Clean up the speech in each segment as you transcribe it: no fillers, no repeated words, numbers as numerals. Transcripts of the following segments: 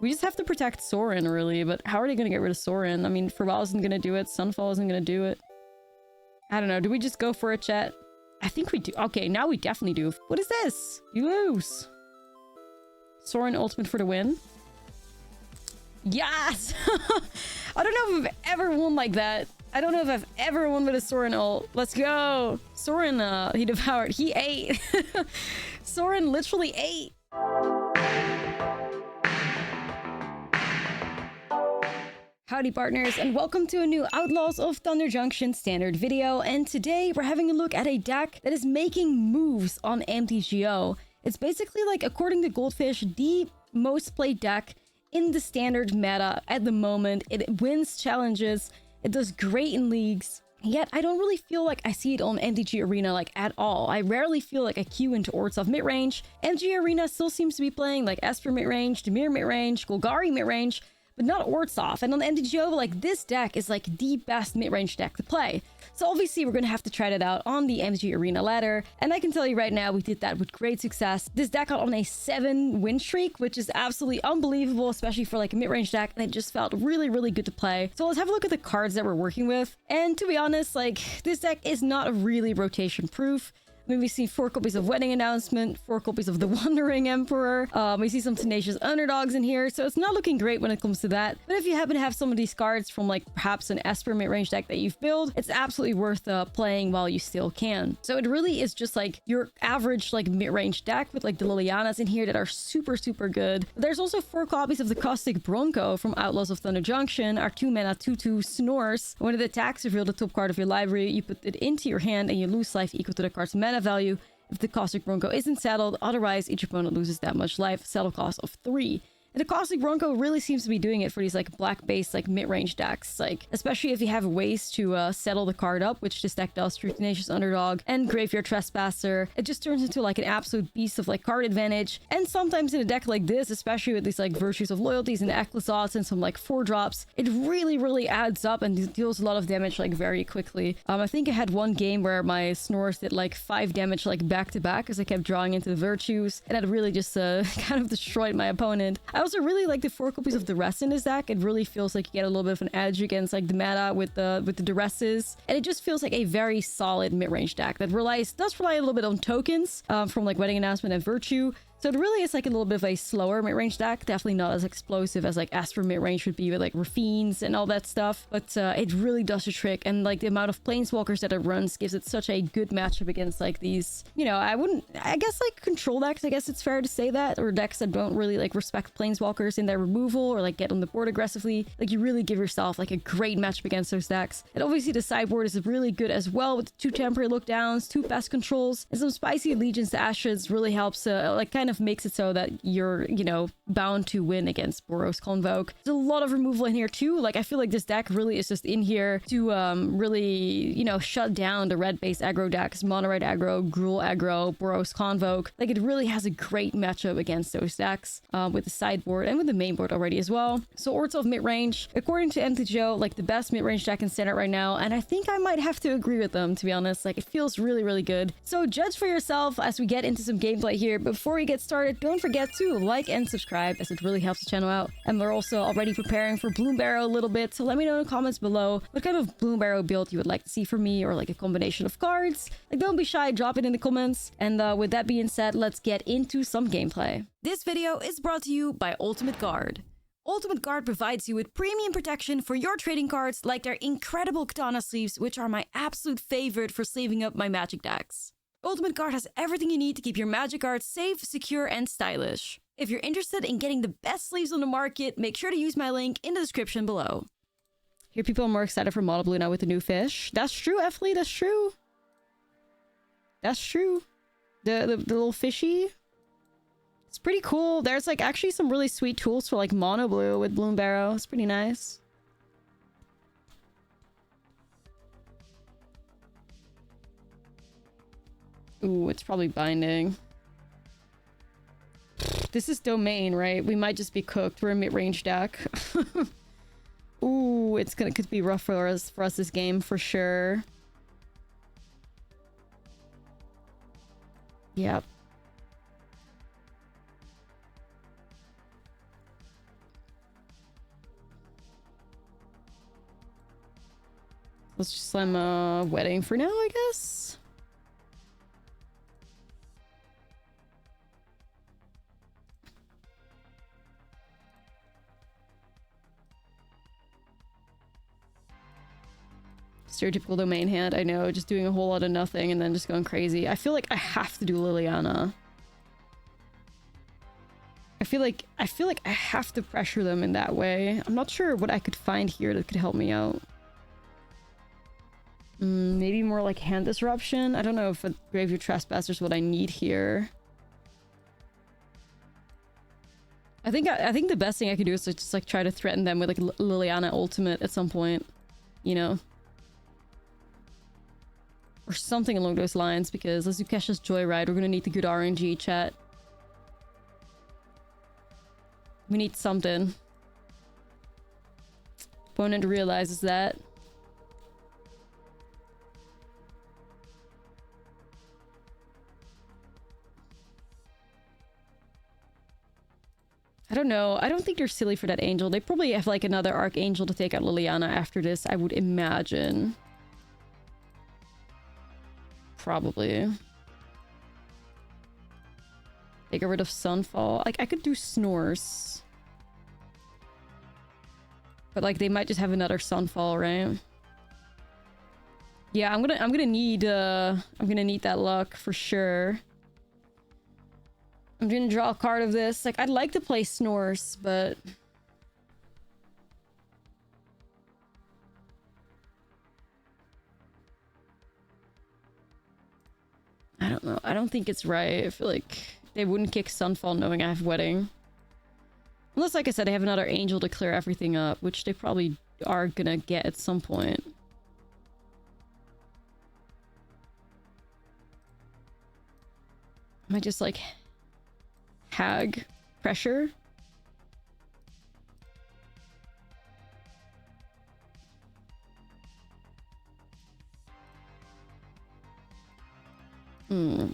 We just have to protect Sorin, really, but how are they going to get rid of Sorin? I mean, Farewell isn't going to do it, Sunfall isn't going to do it. I don't know, do we just go for it, chat? I think we do. Okay, now we definitely do. What is this? You lose. Sorin ultimate for the win. Yes! I don't know if I've ever won like that. I don't know if I've ever won with a Sorin ult. Let's go. Sorin, he devoured. He ate. Sorin literally ate. Howdy partners, and welcome to a new Outlaws of Thunder Junction standard video. And today we're having a look at a deck that is making moves on MTGO. It's basically, like, according to Goldfish, the most played deck in the standard meta at the moment. It wins challenges, it does great in leagues, yet I don't really feel like I see it on MTG Arena, like, at all. I rarely feel like I queue into Orzhov Midrange. MTG Arena still seems to be playing like Esper Midrange, Dimir Midrange, Golgari Midrange, but not Orzhov. And on the MTGO, like, this deck is like the best mid-range deck to play. So obviously we're gonna have to try that out on the MTG Arena ladder. And I can tell you right now, we did that with great success. This deck got on a 7 win streak, which is absolutely unbelievable, especially for like a mid-range deck. And it just felt really, really good to play. So let's have a look at the cards that we're working with. And to be honest, like, this deck is not really rotation proof. I mean, we see 4 copies of Wedding Announcement, 4 copies of the Wandering Emperor. We see some tenacious underdogs in here, so it's not looking great when it comes to that. But if you happen to have some of these cards from, like, perhaps an Esper mid-range deck that you've built, it's absolutely worth playing while you still can. So it really is just like your average, like, mid-range deck with, like, the Lilianas in here that are super, super good. There's also 4 copies of the Caustic Bronco from Outlaws of Thunder Junction, our 2-mana 2/2 Snores. When it attacks, reveal the top card of your library, you put it into your hand, and you lose life equal to the card's mana value if the Caustic Bronco isn't settled. Otherwise, each opponent loses that much life. Settle cost of 3. And the Caustic Bronco really seems to be doing it for these, like, black-based, like, mid-range decks. Like, especially if you have ways to settle the card up, which this deck does through Tenacious Underdog and Graveyard Trespasser. It just turns into, like, an absolute beast of, like, card advantage. And sometimes in a deck like this, especially with these, like, Virtues of Loyalties and Ecclesaus and some, like, 4-drops, it really, really adds up and deals a lot of damage, like, very quickly. I think I had one game where my Snores did, like, 5 damage, like, back-to-back as I kept drawing into the Virtues. And that really just kind of destroyed my opponent. I also really like the 4 copies of the Duress in this deck. It really feels like you get a little bit of an edge against, like, the meta with the Duresses, and it just feels like a very solid mid-range deck that does rely a little bit on tokens from, like, Wedding Announcement and Virtue. So it really is like a little bit of a slower mid-range deck. Definitely not as explosive as, like, Esper mid-range would be with, like, Rafines and all that stuff. But it really does the trick. And, like, the amount of Planeswalkers that it runs gives it such a good matchup against, like, these, you know, I guess, like, control decks, I guess it's fair to say that. Or decks that don't really, like, respect Planeswalkers in their removal or, like, get on the board aggressively. Like, you really give yourself, like, a great matchup against those decks. And obviously the sideboard is really good as well with 2 temporary lookdowns, 2 pest controls, and some spicy allegiance to Ashes really helps, like, kind of makes it so that you're, you know, bound to win against Boros Convoke. There's a lot of removal in here too. Like, I feel like this deck really is just in here to really, you know, shut down the red-based aggro decks, Mono Red aggro, Gruul aggro, Boros Convoke. Like, it really has a great matchup against those decks with the sideboard and with the main board already as well. So Orzhov Midrange, according to MTGO, like, the best mid-range deck in standard right now, and I think I might have to agree with them, to be honest. Like, it feels really, really good. So judge for yourself as we get into some gameplay here. Before we get started, don't forget to like and subscribe, as it really helps the channel out. And we're also already preparing for Bloom Barrow a little bit, so let me know in the comments below what kind of Bloom Barrow build you would like to see from me, or, like, a combination of cards. Like, don't be shy, drop it in the comments. And with that being said, let's get into some gameplay. This video is brought to you by Ultimate Guard. Ultimate Guard provides you with premium protection for your trading cards, like their incredible Katana sleeves, which are my absolute favorite for sleeving up my Magic decks. Ultimate Guard has everything you need to keep your Magic cards safe, secure, and stylish. If you're interested in getting the best sleeves on the market, make sure to use my link in the description below. Here, people are more excited for Mono Blue now with the new fish. That's true, Effley, that's true. That's true. The little fishy. It's pretty cool. There's, like, actually some really sweet tools for, like, Mono Blue with Bloom Barrow. It's pretty nice. Ooh, it's probably binding. This is domain, right? We might just be cooked. We're a mid-range deck. Ooh, could be rough for us this game for sure. Yep. Let's just slam a wedding for now, I guess. Stereotypical domain hand, I know, just doing a whole lot of nothing and then just going crazy. I feel like I have to do Liliana. I feel like I have to pressure them in that way. I'm not sure what I could find here that could help me out. Maybe more like hand disruption. I don't know if a Graveyard Trespasser is what I need here. I think the best thing I could do is just like try to threaten them with like Liliana ultimate at some point, you know, or something along those lines. Because let's do Kesha's Joyride. We're gonna need the good RNG, chat. We need something. Opponent realizes that. I don't know. I don't think they're silly for that angel. They probably have like another Archangel to take out Liliana after this, I would imagine. Probably. They get rid of Sunfall. Like, I could do Snores. But like, they might just have another Sunfall, right? Yeah, I'm gonna need that luck for sure. I'm gonna draw a card of this. Like, I'd like to play Snores, but I don't know. I don't think it's right. I feel like they wouldn't kick Sunfall knowing I have Wedding. Unless, like I said, they have another Angel to clear everything up, which they probably are gonna get at some point. Am I just like hag pressure?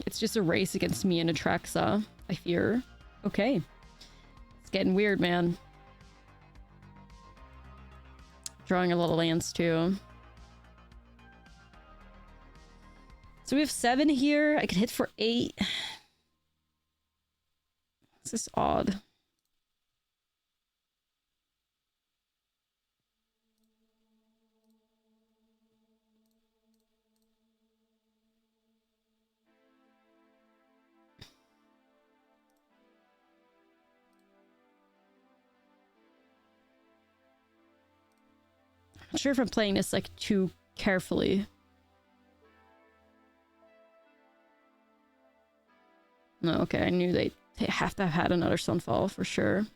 It's just a race against me and Atraxa, I fear. Okay. It's getting weird, man. Drawing a lot of lands, too. So we have 7 here. I could hit for 8. This is odd. I'm not sure if I'm playing this like too carefully. No, okay, I knew they have to have had another Sunfall for sure.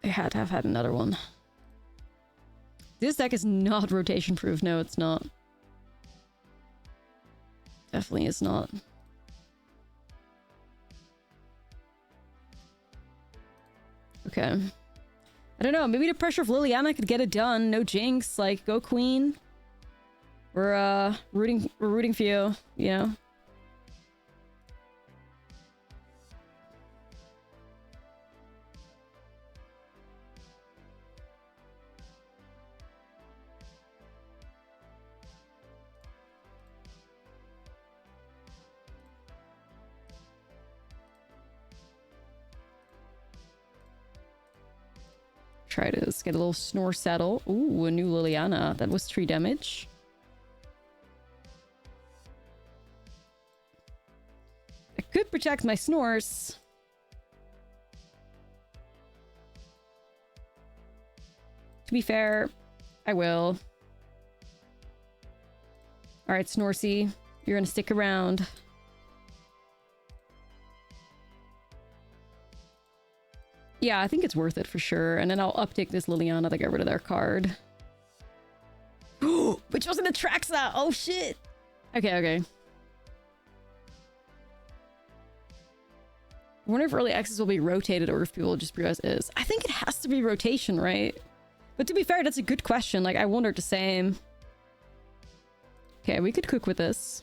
They had to have had another one. This deck is not rotation proof. No, it's not. Definitely is not. Okay. I don't know. Maybe the pressure of Liliana could get it done. No jinx. Like, go queen. We're rooting for you, you know? Try to get a little Snore Saddle. Ooh, a new Liliana. That was 3 damage. I could protect my Snores. To be fair, I will. Alright, Snorsy. You're gonna stick around. Yeah, I think it's worth it for sure. And then I'll uptick this Liliana to get rid of their card. Which wasn't a Traxa! Oh shit! Okay, okay. I wonder if early access will be rotated or if people will just brew as is. I think it has to be rotation, right? But to be fair, that's a good question. Like, I wondered the same. Okay, we could cook with this.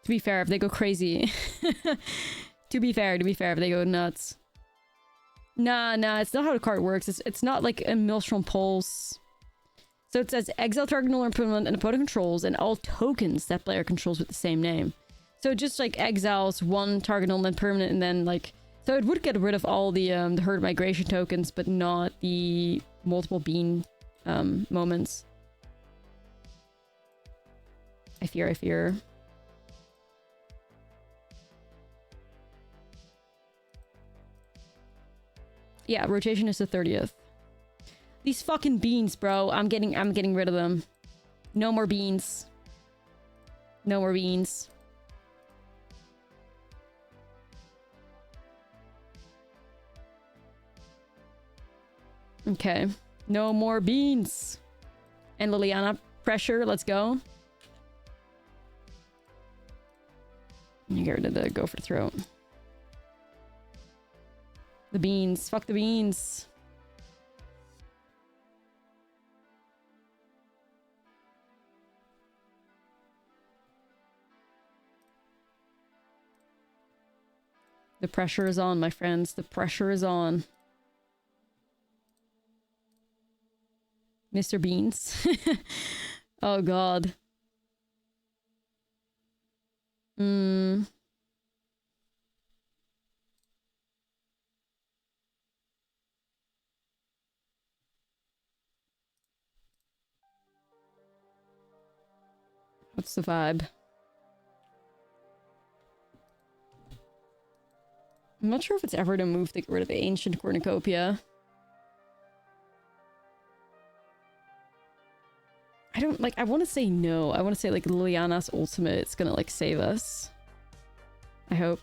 To be fair, if they go crazy. To be fair, if they go nuts. Nah, it's not how the card works. It's not like a Maelstrom Pulse. So it says exile target null or permanent and opponent controls and all tokens that player controls with the same name. So it just like exiles one target null and permanent, and then like, so it would get rid of all the herd migration tokens, but not the multiple bean moments. I fear. Yeah, rotation is the 30th. These fucking beans, bro. I'm getting rid of them. No more beans. No more beans. Okay. No more beans. And Liliana, pressure. Let's go. You get rid of the Gopher Throat. The beans. Fuck the beans. The pressure is on, my friends. The pressure is on. Mr. Beans. Oh, God. What's the vibe? I'm not sure if it's ever to move to get rid of the Ancient Cornucopia. I don't, like, I want to say no. I want to say, like, Liliana's ultimate is gonna, like, save us. I hope.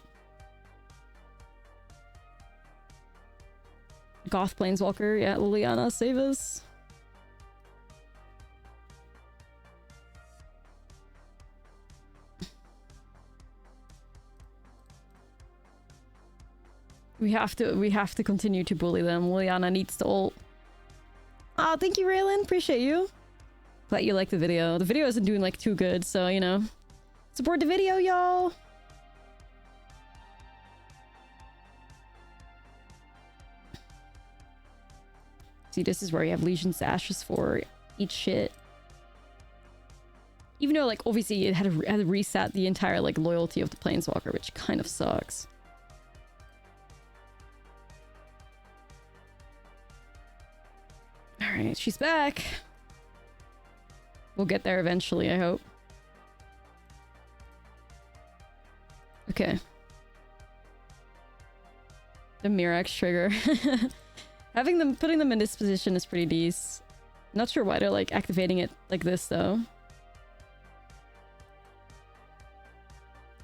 Goth Planeswalker, yeah, Liliana, save us. We have to continue to bully them. Liliana needs to ult. Oh, thank you, Raylan. Appreciate you. Glad you like the video. The video isn't doing like too good, so you know. Support the video, y'all. See, this is where you have Legion's Ashes for each shit. Even though, like, obviously it had to reset the entire, like, loyalty of the Planeswalker, which kind of sucks. Alright, she's back. We'll get there eventually, I hope. Okay. The Mirax trigger. Putting them in this position is pretty decent. Not sure why they're, like, activating it like this, though.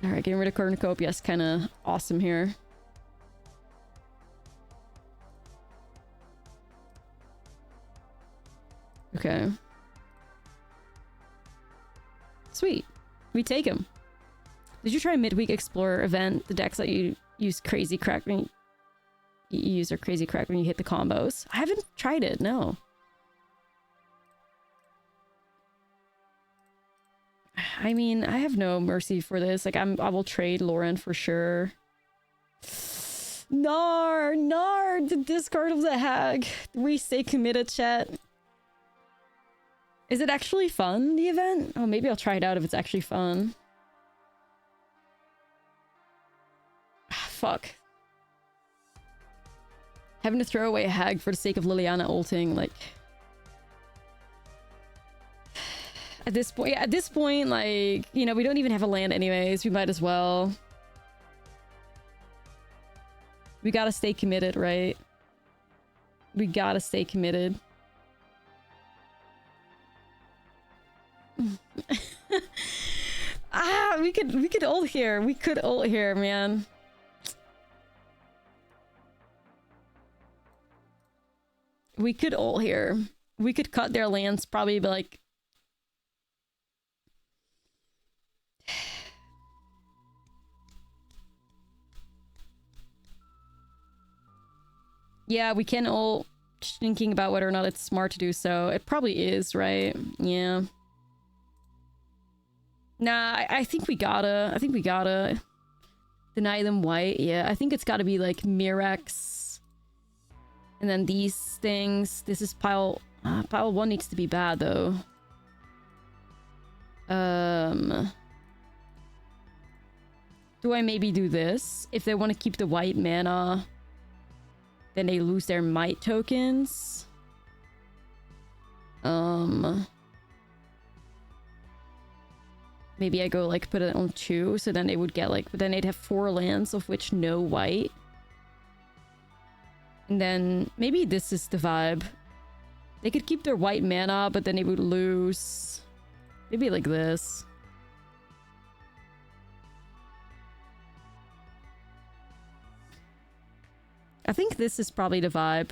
Alright, getting rid of Cornucopia is kind of awesome here. Okay. Sweet. We take him. Did you try Midweek Explorer event? The decks that you use Crazy Crack when you use or Crazy Crack when you hit the combos? I haven't tried it, no. I mean, I have no mercy for this. Like, I will trade Lauren for sure. Nar, the discard of the hag. We stay committed, chat. Is it actually fun, the event? Oh, maybe I'll try it out if it's actually fun. Fuck. Having to throw away a hag for the sake of Liliana ulting, like... At this point, like, you know, we don't even have a land anyways. We might as well. We gotta stay committed, right? We gotta stay committed. We could ult here. We could ult here, man. We could ult here. We could cut their lands, probably be like... Yeah, we can ult. Just thinking about whether or not it's smart to do so. It probably is, right? Yeah. Nah, I think we gotta deny them white. Yeah, I think it's gotta be like Mirex. And then these things. This is pile 1 needs to be bad though. Do I maybe do this? If they want to keep the white mana, then they lose their might tokens. Maybe I go like put it on 2, so then they would get like, but then they'd have 4 lands of which no white. And then maybe this is the vibe. They could keep their white mana, but then they would lose. Maybe like this. I think this is probably the vibe.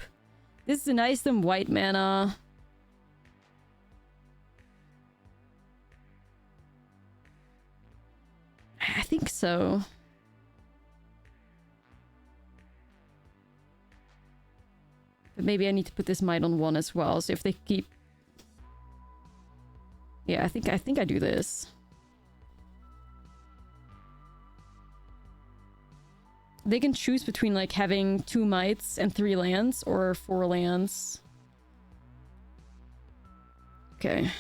This denies them white mana. I think so. But maybe I need to put this might on 1 as well. So if they keep... Yeah, I think I do this. They can choose between like having 2 mights and 3 lands or 4 lands. Okay.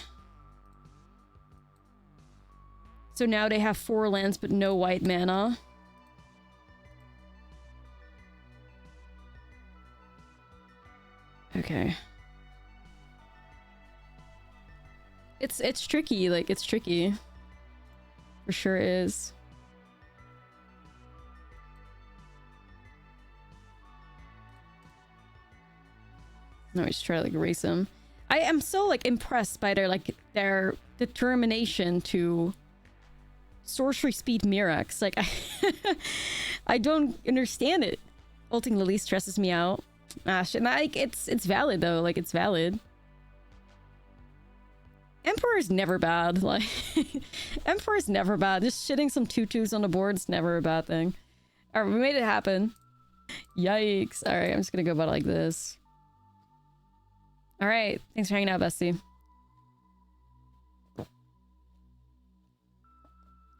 So now they have 4 lands but no white mana. Okay. It's tricky, like it's tricky. For sure is. No, I just try to like erase them. I am so like impressed by their determination to sorcery speed Mirex. Like I don't understand it. Ulting Lily stresses me out. Ah shit, like it's valid though, like it's valid. Emperor's never bad, like Emperor's never bad. Just shitting some 2/2s on the board is never a bad thing. Alright, we made it happen. Yikes. Alright, I'm just gonna go about it like this. Alright, thanks for hanging out, bestie.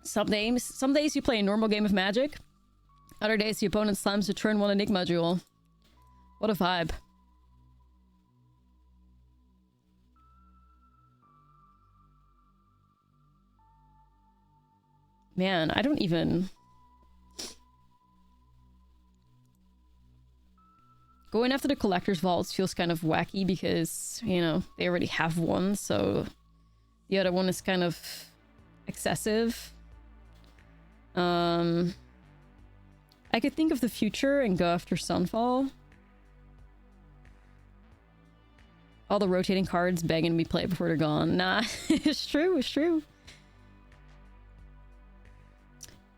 Some days you play a normal game of Magic. Other days the opponent slams a turn 1 Enigma Jewel. What a vibe. Man, I don't even... Going after the Collector's Vaults feels kind of wacky because, you know, they already have one, so the other one is kind of excessive. I could think of the future and go after Sunfall. All the rotating cards begging to be played before they're gone. Nah, it's true, it's true.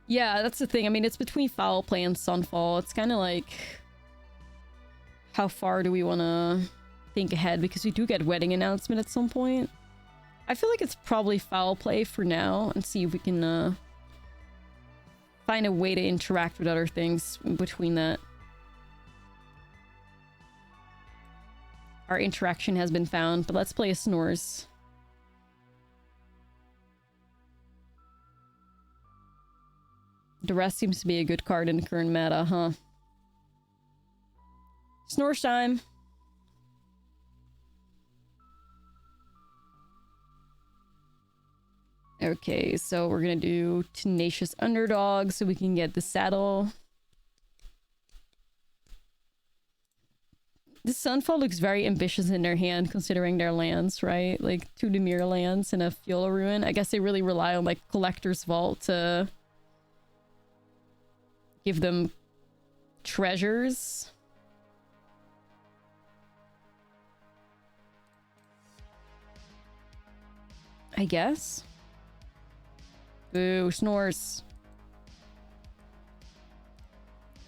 Yeah, that's the thing. I mean, it's between Foul Play and Sunfall. It's kind of like... How far do we want to think ahead? Because we do get Wedding Announcement at some point. I feel like it's probably Foul Play for now. And see if we can find a way to interact with other things between that. Our interaction has been found, but let's play a Snores. The rest seems to be a good card in the current meta, huh? Snores time. Okay, so we're gonna do Tenacious Underdog so we can get the saddle. This Sunfall looks very ambitious in their hand considering their lands, right? Like 2 Dimir lands and a Fiola Ruin. I guess they really rely on like Collector's Vault to give them treasures. I guess. Boo, Snores.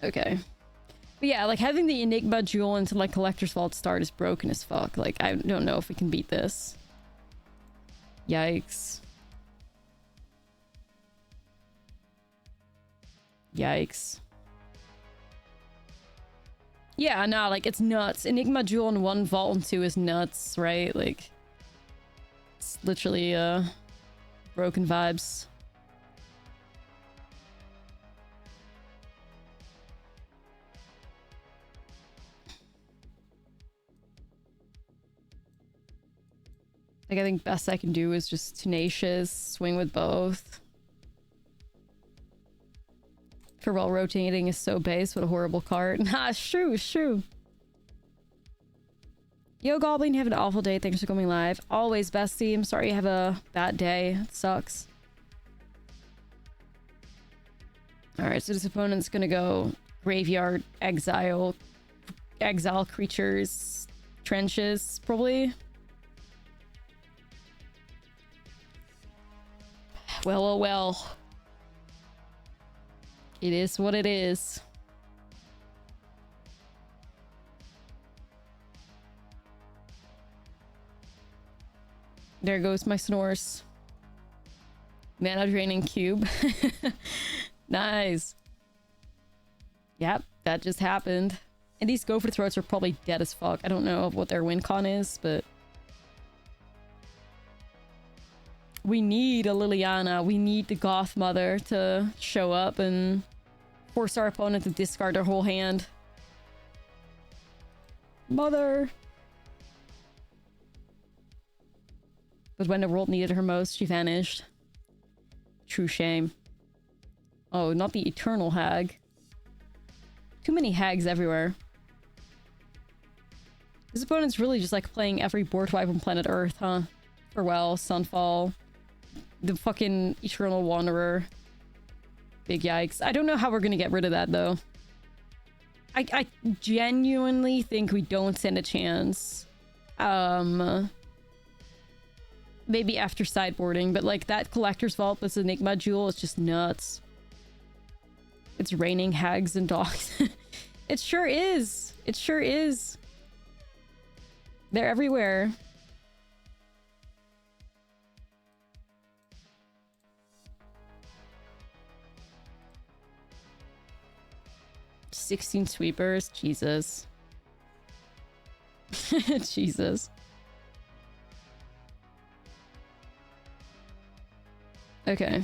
Okay. But yeah, like having the Enigma Jewel into like Collector's Vault start is broken as fuck. Like, I don't know if we can beat this. Yikes. Yikes. Yeah, no, like it's nuts. Enigma Jewel in 1, Vault in 2 is nuts, right? Like... It's literally, broken vibes. Like, I think best I can do is just Tenacious, swing with both. Farewell rotating is so base, what a horrible card. Nah, it's true, it's true. Yo, Goblin, you have an awful day. Thanks for coming live. Always, bestie. I'm sorry you have a bad day. It sucks. Alright, so this opponent's gonna go Graveyard, Exile creatures, Trenches, probably. Well, oh well. It is what it is. There goes my snores. Mana draining cube. Nice. Yep, that just happened. And these Gopher Throats are probably dead as fuck. I don't know what their win con is, but... we need a Liliana. We need the Goth Mother to show up and force our opponent to discard their whole hand. Mother! But when the world needed her most, she vanished. True shame. Oh, not the Eternal Hag. Too many hags everywhere. This opponent's really just like playing every board wipe on planet Earth, huh? Farewell, Sunfall, the fucking Eternal Wanderer. Big yikes. I don't know how we're gonna get rid of that, though. I genuinely think we don't stand a chance. Maybe after sideboarding, but like that Collector's Vault plus Enigma Jewel is just nuts. It's raining hags and dogs. It sure is. It sure is. They're everywhere. "16 sweepers? Jesus." Jesus. Okay.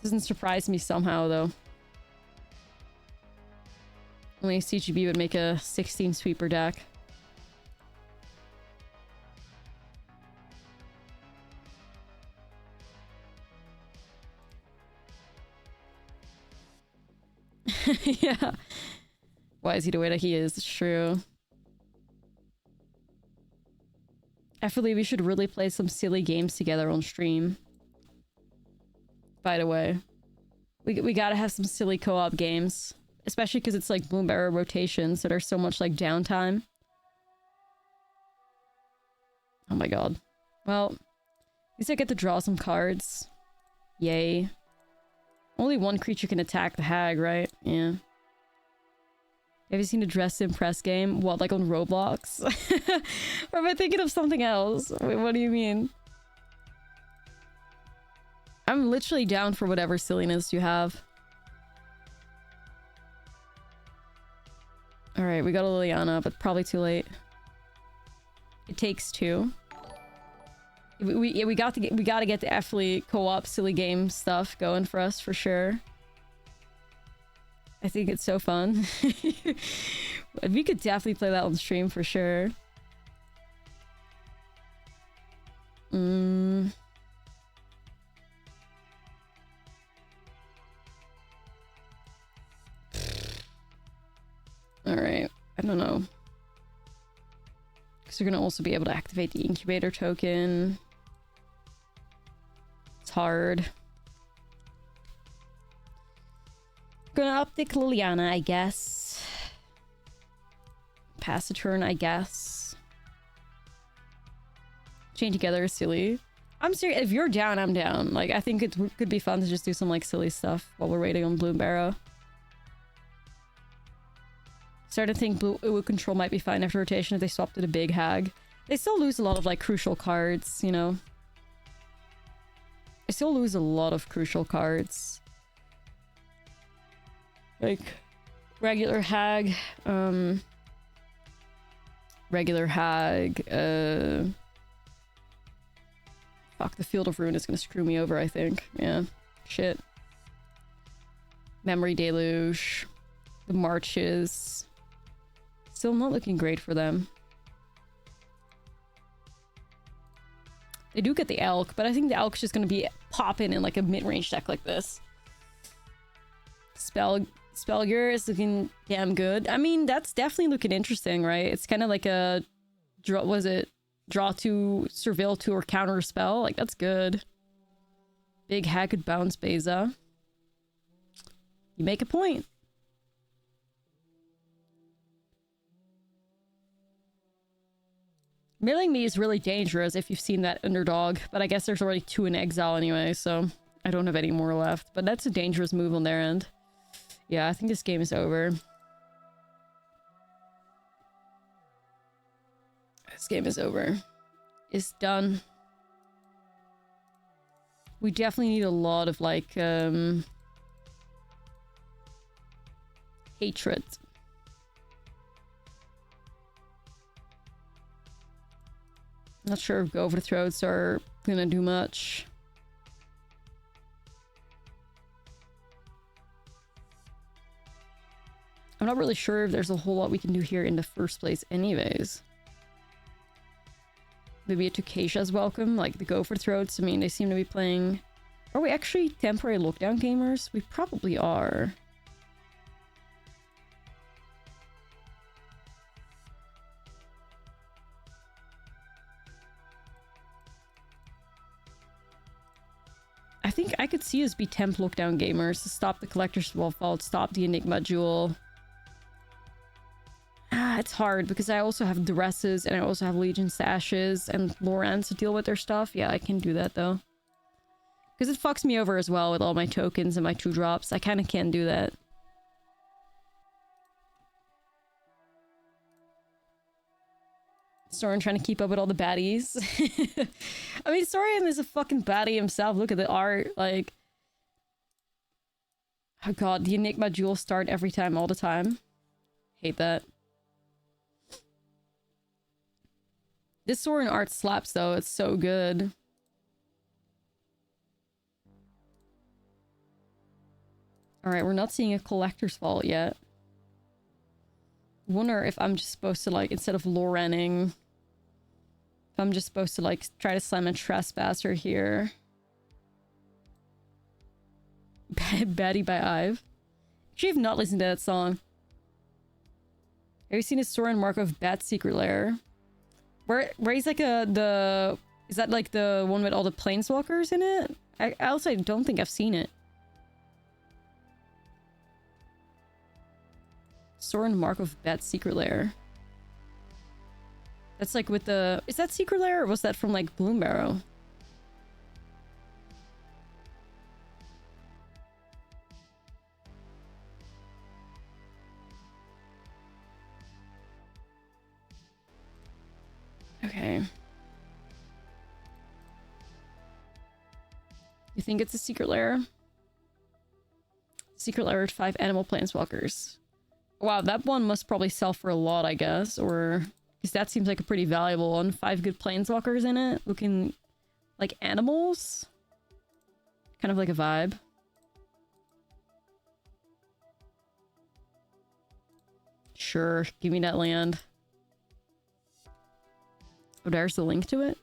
Doesn't surprise me somehow, though. Only CGB would make a 16 sweeper deck. Yeah. Why is he the way that he is? It's true. I feel like we should really play some silly games together on stream. By the way. We gotta have some silly co-op games. Especially because it's like Bloom Barrow rotations, so there's so much like downtime. Oh my god. Well, at least I get to draw some cards. Yay. Only one creature can attack the hag, right? Yeah. Have you seen a Dress to Impress game? What, like on Roblox? Or am I thinking of something else? Wait, what do you mean? I'm literally down for whatever silliness you have. Alright, we got a Liliana, but probably too late. It takes two. We gotta get the Ashlizzlle co-op silly game stuff going for us for sure. I think it's so fun. We could definitely play that on stream for sure. Alright, I don't know. Because you're gonna also be able to activate the incubator token. It's hard. Gonna uptick Liliana, I guess. Pass a turn, I guess. Chain together is silly. I'm serious. If you're down, I'm down. Like, I think it could be fun to just do some, like, silly stuff while we're waiting on Bloom Barrow. Started to think Blue Control might be fine after rotation if they swapped to the big hag. They still lose a lot of, like, crucial cards, you know? They still lose a lot of crucial cards. Like, regular hag, fuck, the Field of Ruin is gonna screw me over, I think. Yeah, shit. Memory Deluge, the Marches, Still not looking great for them. They do get the Elk, but I think the Elk's just gonna be popping in like a mid-range deck like this. Spellgear is looking damn good. I mean, that's definitely looking interesting, right? It's kind of like a draw. Was it draw to, surveil to, or counter a spell? Like, that's good. Big Hag could bounce Beza. You make a point. Milling me is really dangerous if you've seen that underdog, but I guess there's already 2 in exile anyway, so I don't have any more left. But that's a dangerous move on their end. Yeah, I think this game is over. This game is over. It's done. We definitely need a lot of, like, hatred. Not sure if Go for the Throats are gonna do much. I'm not really sure if there's a whole lot we can do here in the first place anyways. Maybe a Tukasha's welcome, like the Go for Throats. I mean, they seem to be playing... Are we actually temporary lockdown gamers? We probably are. I think I could see us be temp lockdown gamers to stop the Collector's Vault, stop the Enigma Jewel. It's hard because I also have Duresses and I also have Legion Stashes and Lorans to deal with their stuff. Yeah, I can do that though. Because it fucks me over as well with all my tokens and my 2-drops. I kind of can't do that. Sorin trying to keep up with all the baddies. I mean, Sorin is a fucking baddie himself. Look at the art. Like... Oh god, the Enigma Jewel start every time, all the time. Hate that. This Sorin art slaps though, it's so good. Alright, we're not seeing a Collector's Vault yet. Wonder if I'm just supposed to, like, instead of Lorening, if I'm just supposed to, like, try to slam a Trespasser here. Baddie by Ive. Actually, I've not listened to that song. Have you seen a Sorin Markov Bat Secret Lair? Where he's like the... Is that like the one with all the Planeswalkers in it? I also don't think I've seen it. Sorin Markov Bat Secret Lair. That's like with the... Is that Secret Lair or was that from like Bloom Barrow? Okay. You think it's a Secret Lair? Secret Lair with 5 animal Planeswalkers. Wow, that one must probably sell for a lot, I guess. Or... Because that seems like a pretty valuable one. 5 good Planeswalkers in it. Looking like animals. Kind of like a vibe. Sure, give me that land. Oh, there's the link to it.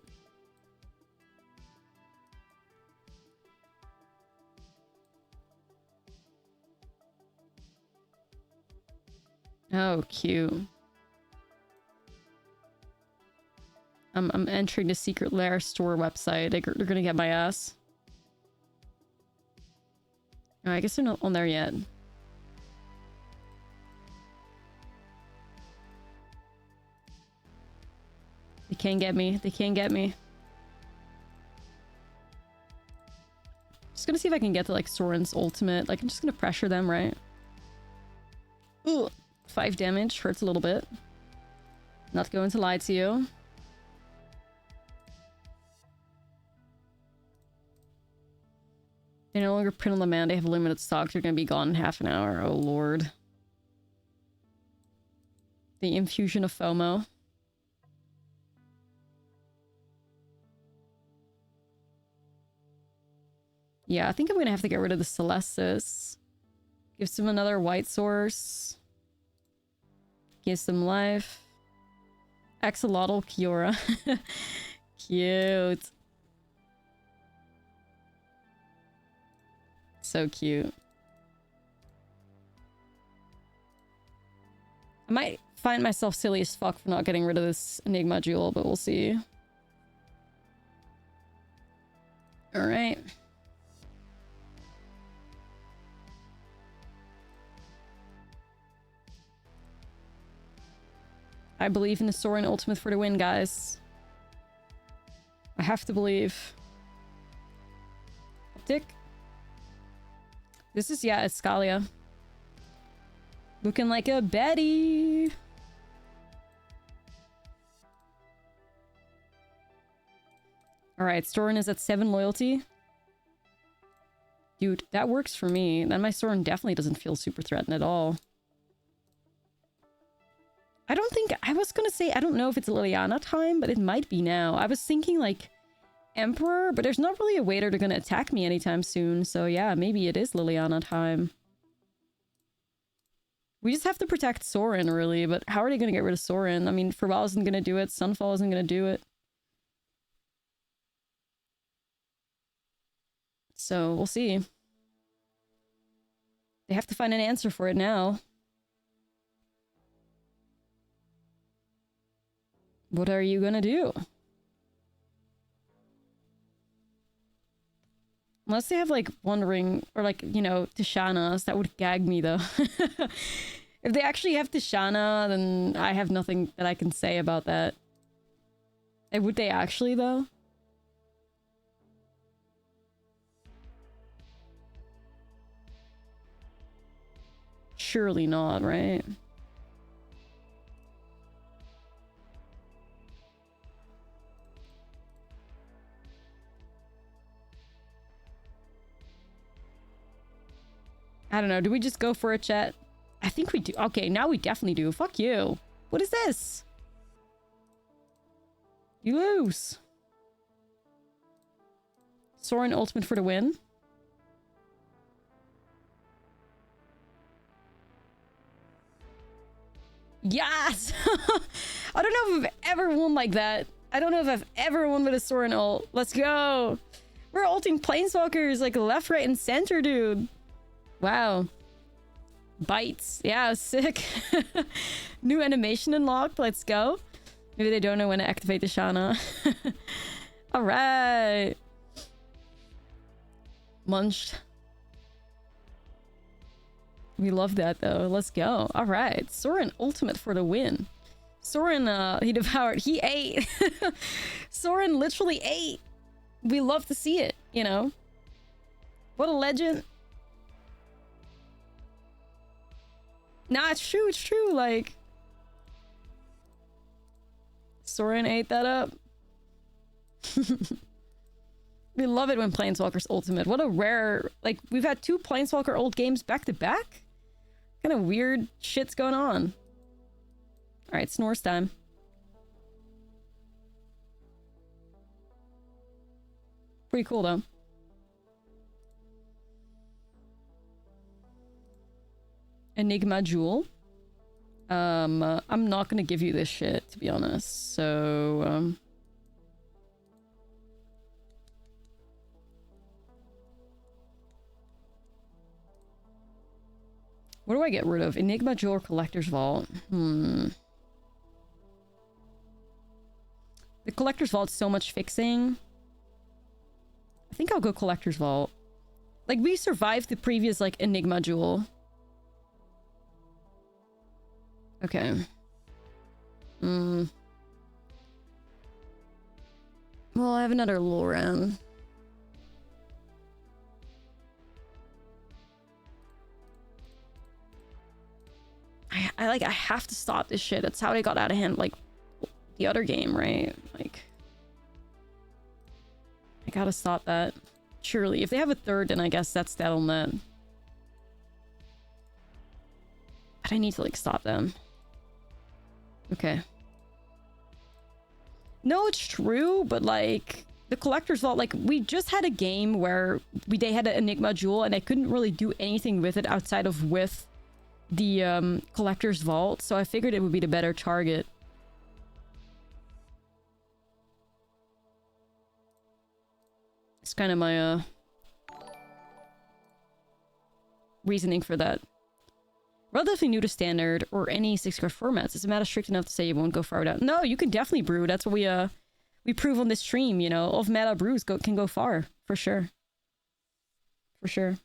Oh, cute. I'm entering the Secret Lair store website. They're gonna get my ass. Oh, I guess they're not on there yet. They can't get me. They can't get me. Just gonna see if I can get to, like, Sorin's ultimate. Like, I'm just gonna pressure them, right? Ugh. 5 damage. Hurts a little bit. Not going to lie to you. They no longer print on demand. They have limited stock. They're gonna be gone in half an hour. Oh, lord. The infusion of FOMO. Yeah, I think I'm gonna have to get rid of the Celestis. Gives him another white source. Here's some life. Axolotl Kiora. Cute. So cute. I might find myself silly as fuck for not getting rid of this Enigma Jewel, but we'll see. Alright. I believe in the Sorin ultimate for the win, guys. I have to believe. Optic. This is, yeah, it's Scalia. Looking like a Betty. Alright, Sorin is at 7 loyalty. Dude, that works for me. Then my Sorin definitely doesn't feel super threatened at all. I don't think... I was gonna say, I don't know if it's Liliana time, but it might be now. I was thinking, like, Emperor, but there's not really a way they're gonna attack me anytime soon. So yeah, maybe it is Liliana time. We just have to protect Sorin, really, but how are they gonna get rid of Sorin? I mean, Farewell isn't gonna do it, Sunfall isn't gonna do it. So, we'll see. They have to find an answer for it now. What are you gonna do? Unless they have, like, Wandering, or, like, you know, Tishana's, that would gag me, though. If they actually have Tishana, then I have nothing that I can say about that. Would they actually, though? Surely not, right? I don't know. Do we just go for a chat? I think we do. Okay, now we definitely do. Fuck you. What is this? You lose. Sorin ultimate for the win. Yes! I don't know if I've ever won like that. I don't know if I've ever won with a Sorin ult. Let's go. We're ulting Planeswalkers like left, right, and center, dude. Wow. Bites. Yeah, sick. New animation unlocked. Let's go. Maybe they don't know when to activate the Shana. Alright. Munched. We love that, though. Let's go. Alright. Sorin ultimate for the win. Sorin, he devoured. He ate. Sorin literally ate. We love to see it, you know? What a legend. Nah, it's true, like... Sorin ate that up. We love it when Planeswalker's ultimate. What a rare... Like, we've had 2 Planeswalker ult games back-to-back? Kind of weird shit's going on. Alright, Snore's time. Pretty cool, though. Enigma Jewel. I'm not gonna give you this shit, to be honest. So, what do I get rid of? Enigma Jewel or Collector's Vault? The Collector's Vault's so much fixing. I think I'll go Collector's Vault. Like, we survived the previous, like, Enigma Jewel. Okay. Well, I have another Loran. I have to stop this shit. That's how they got out of hand, like, the other game, right? Like, I gotta stop that. Surely. If they have a third, then I guess that's that on that. But I need to, like, stop them. Okay. No, it's true, but, like, the Collector's Vault, like, we just had a game where they had an Enigma Jewel and I couldn't really do anything with it outside of with the collector's vault, so I figured it would be the better target. It's kind of my reasoning for that. Relatively new to standard or any 6-card formats. Is the meta strict enough to say you won't go far without? No, you can definitely brew. That's what we prove on this stream, you know. Of meta brews can go far, for sure. For sure.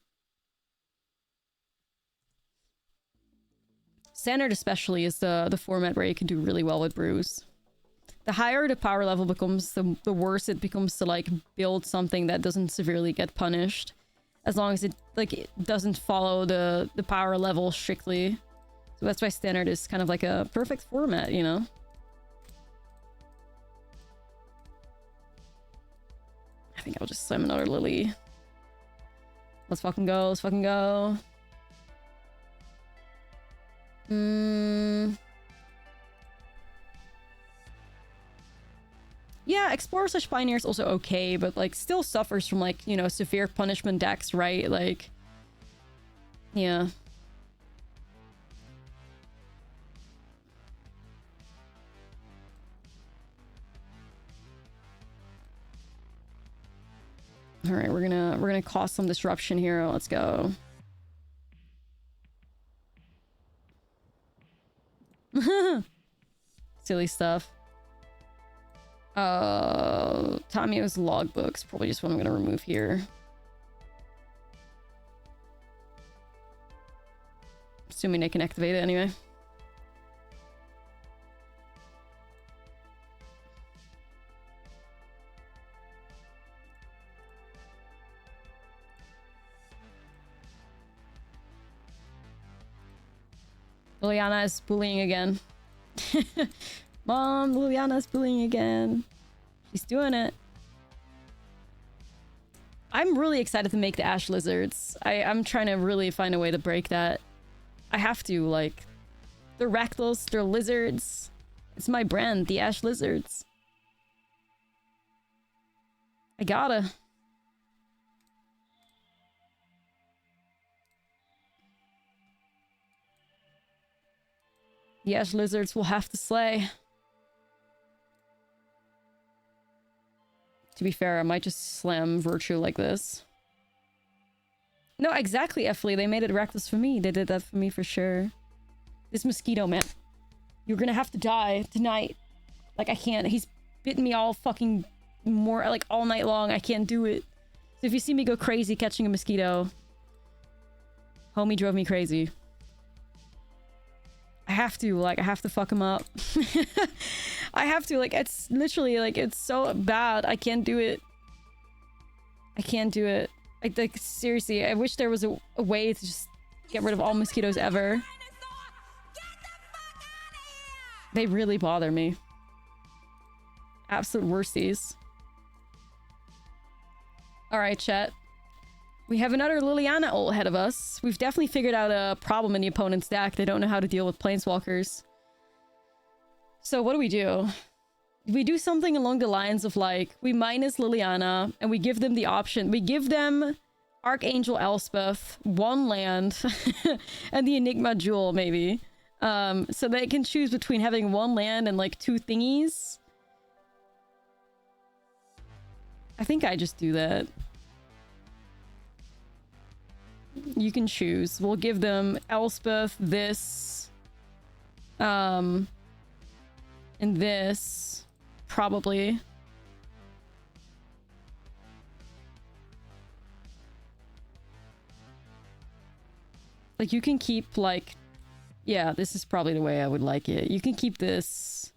Standard especially is the format where you can do really well with brews. The higher the power level becomes, the worse it becomes to like build something that doesn't severely get punished. As long as it doesn't follow the power level strictly. So that's why standard is kind of like a perfect format, you know? I think I'll just slam another Lily. Let's fucking go, let's fucking go. Yeah, Explorer/Pioneer is also okay, but like still suffers from like, you know, severe punishment decks, right? Like, yeah. All right, we're gonna cause some disruption here. Let's go. Silly stuff. Tamio's logbook's probably just what I'm gonna remove here. Assuming they can activate it anyway. Liliana is bullying again. Mom, Liliana's bullying again. She's doing it. I'm really excited to make the Ashlizards. I'm trying to really find a way to break that. I have to, like... They're Rakdos, they're lizards. It's my brand, the Ashlizards. I gotta. The Ashlizards will have to slay. To be fair, I might just slam Virtue like this. No, exactly, Effley. They made it reckless for me. They did that for me for sure. This mosquito, man. You're gonna have to die tonight. Like, I can't. He's bitten me all fucking like, all night long. I can't do it. So if you see me go crazy catching a mosquito, homie drove me crazy. I have to fuck him up. I have to, like, it's literally, like, it's so bad. I can't do it. I can't do it. Like, seriously, I wish there was a way to just get rid of all mosquitoes ever. They really bother me. Absolute worsties. Alright, chat. We have another Liliana ult ahead of us. We've definitely figured out a problem in the opponent's deck. They don't know how to deal with Planeswalkers. So what do? We do something along the lines of, like, we minus Liliana, and we give them the option. We give them Archangel Elspeth, 1 land, and the Enigma Jewel, maybe. So they can choose between having 1 land and, like, 2 thingies. I think I just do that. You can choose. We'll give them Elspeth, this, and this, probably. Like, you can keep, like... Yeah, this is probably the way I would like it. You can keep this...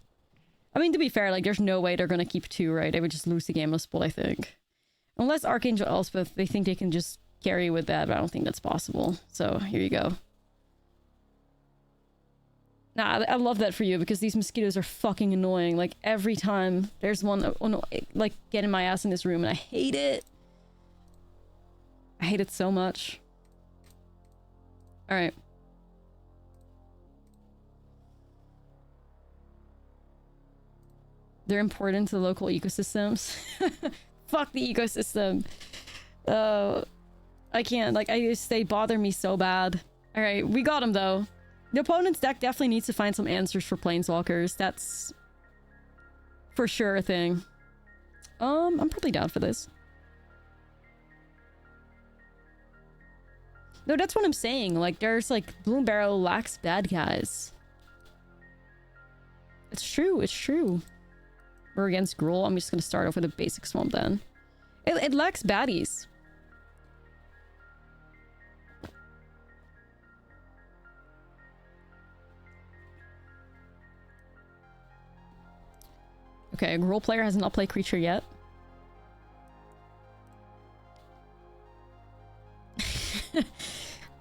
I mean, to be fair, like, there's no way they're gonna keep 2, right? They would just lose the game of Spool, I think. Unless Archangel Elspeth, they think they can just carry with that, but I don't think that's possible. So, here you go. Nah, I love that for you, because these mosquitoes are fucking annoying. Like, every time there's one, like, getting my ass in this room, and I hate it. I hate it so much. Alright. They're important to the local ecosystems. Fuck the ecosystem. I can't. Like, they bother me so bad. Alright, we got him, though. The opponent's deck definitely needs to find some answers for Planeswalkers. That's for sure a thing. I'm probably down for this. No, that's what I'm saying. Like, there's like Bloom Barrel lacks bad guys. It's true, it's true. We're against Gruul. I'm just gonna start off with a basic swamp then. It lacks baddies. Okay, a Gruul player has not played creature yet.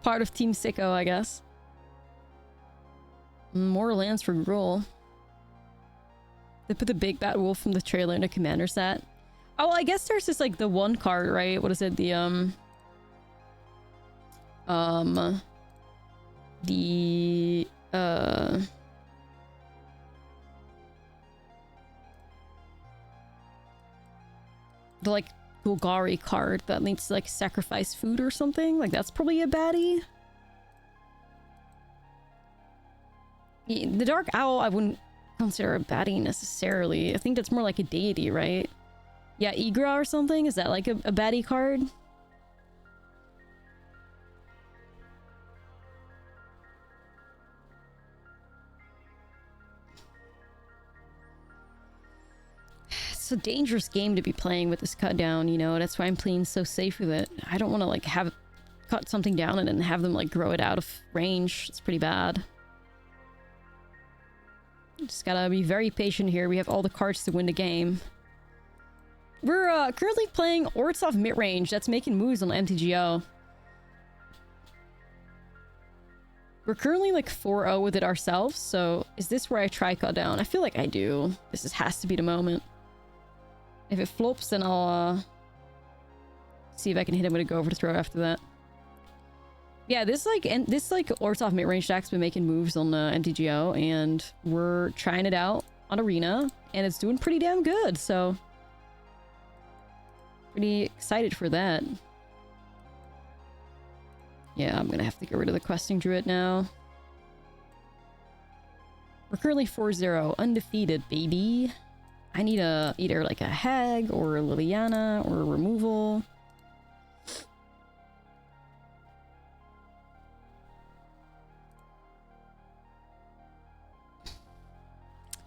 Part of Team Sicko, I guess. More lands for Gruul. They put the big bad wolf from the trailer in a commander set. Oh, well, I guess there's just like the one card, right? What is it? The like Golgari card that needs to like sacrifice food or something. Like that's probably a baddie. The Dark Owl I wouldn't consider a baddie necessarily. I think that's more like a deity, right? Yeah, Igra or something? Is that like a baddie card? It's a dangerous game to be playing with this cut down, you know? That's why I'm playing so safe with it. I don't want to like have cut something down and then have them like grow it out of range. It's pretty bad. Just gotta be very patient here. We have all the cards to win the game. We're currently playing Orzhov Midrange. That's making moves on MTGO. We're currently like 4-0 with it ourselves, so is this where I try cut down? I feel like I do. This has to be the moment. If it flops, then I'll see if I can hit him with a go over the throw after that. Yeah, this Orzhov Midrange deck's been making moves on MTGO, and we're trying it out on Arena, and it's doing pretty damn good, so pretty excited for that. Yeah, I'm gonna have to get rid of the Questing Druid now. We're currently 4-0, undefeated, baby. I need either like a Hag or a Liliana or a removal.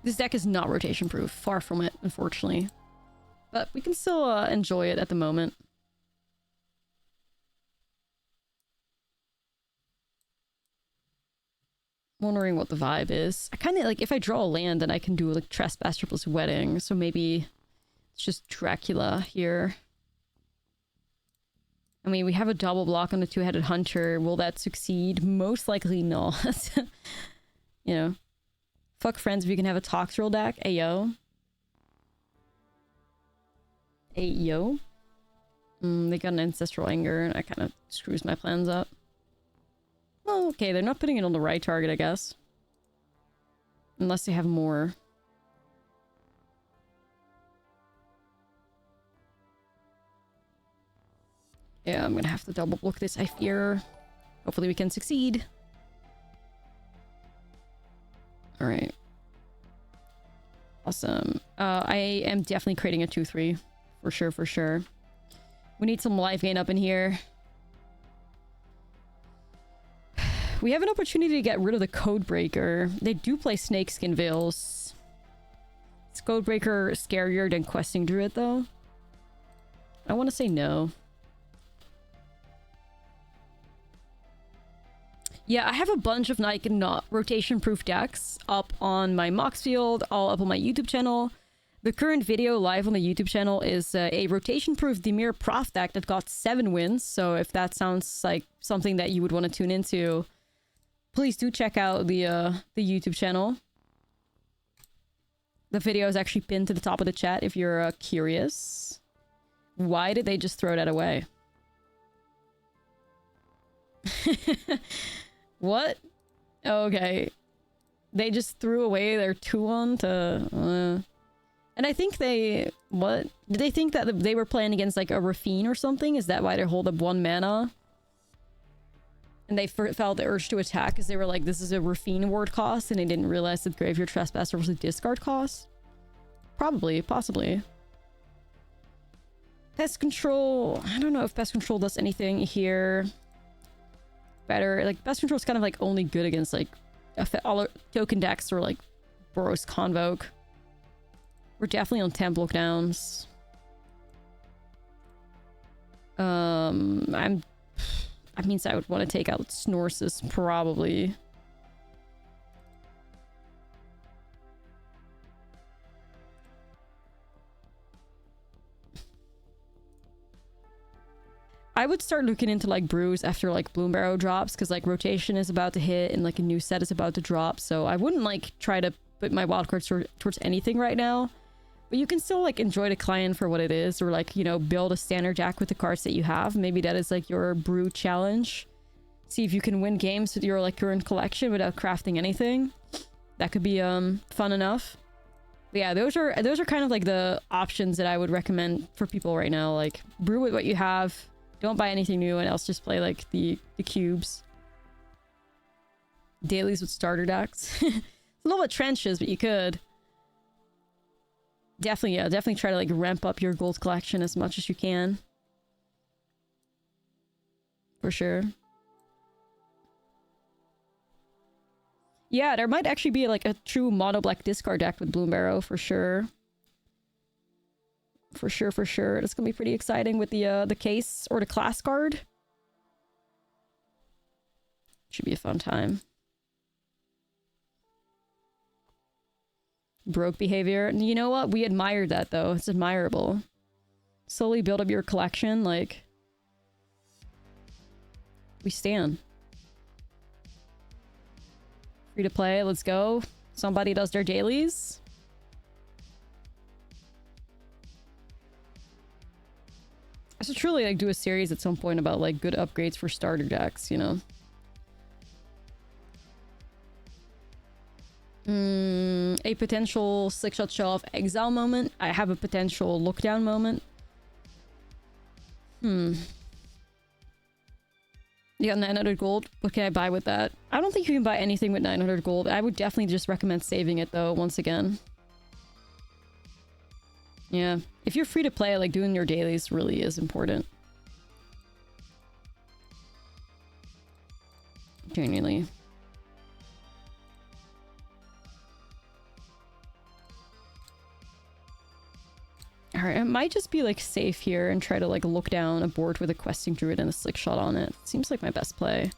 This deck is not rotation proof, far from it, unfortunately. But we can still enjoy it at the moment. Wondering what the vibe is. I kind of like, if I draw a land, then I can do like Trespasser plus Wedding, so maybe it's just Dracula here. I mean, we have a double block on the two-headed hunter. Will that succeed? Most likely not. You know. Fuck friends if you can have a Toxrill deck. Ayo. Ayo. They got an Ancestral Anger, and that kind of screws my plans up. Well, okay, they're not putting it on the right target, I guess. Unless they have more. Yeah, I'm gonna have to double block this, I fear. Hopefully we can succeed. Alright. Awesome. I am definitely creating a 2-3. For sure, for sure. We need some life gain up in here. We have an opportunity to get rid of the Codebreaker. They do play Snakeskin Veils. Is Codebreaker scarier than Questing Druid, though? I want to say no. Yeah, I have a bunch of like not rotation-proof decks up on my Mox field, all up on my YouTube channel. The current video live on the YouTube channel is a rotation-proof Dimir Prof deck that got 7 wins. So if that sounds like something that you would want to tune into, please do check out the YouTube channel. The video is actually pinned to the top of the chat if you're curious. Why did they just throw that away? What? Okay. They just threw away their 2-1 to... And I think they... What? Did they think that they were playing against like a Rafine or something? Is that why they hold up 1 mana? And they felt the urge to attack because they were like, this is a Rafine ward cost, and they didn't realize that Graveyard Trespasser was a discard cost. Probably, possibly. Pest control. I don't know if pest control does anything here better. Like, pest control is kind of like only good against like all token decks or like Boros Convoke. We're definitely on temp lookdowns. That means I would want to take out Snorsus, probably. I would start looking into like brews after like Bloom Barrow drops, because like rotation is about to hit and like a new set is about to drop, so I wouldn't like try to put my wildcards towards anything right now. But you can still like enjoy the client for what it is, or like, you know, build a standard deck with the cards that you have. Maybe that is like your brew challenge. See if you can win games with your like current collection without crafting anything. That could be fun enough. But yeah, those are kind of like the options that I would recommend for people right now. Like, brew with what you have, don't buy anything new, and else just play like the cubes. Dailies with starter decks. It's a little bit trenches, but you could. Definitely, yeah, definitely try to like ramp up your gold collection as much as you can. For sure. Yeah, there might actually be like a true mono black discard deck with Bloom Barrow, for sure. For sure, for sure. It's gonna be pretty exciting with the case or the class card. Should be a fun time. Broke behavior. And you know what? We admire that, though. It's admirable. Slowly build up your collection, like... We stand. Free to play, let's go. Somebody does their dailies. I should truly, like, do a series at some point about, like, good upgrades for starter decks, you know? A potential 6-shot show-off exile moment. I have a potential lookdown moment. You got 900 gold. What can I buy with that? I don't think you can buy anything with 900 gold. I would definitely just recommend saving it, though, once again. Yeah. If you're free to play, like, doing your dailies really is important. Genuinely. Alright, it might just be, like, safe here and try to, like, look down a board with a Questing Druid and a Slick Shot on it. Seems like my best play.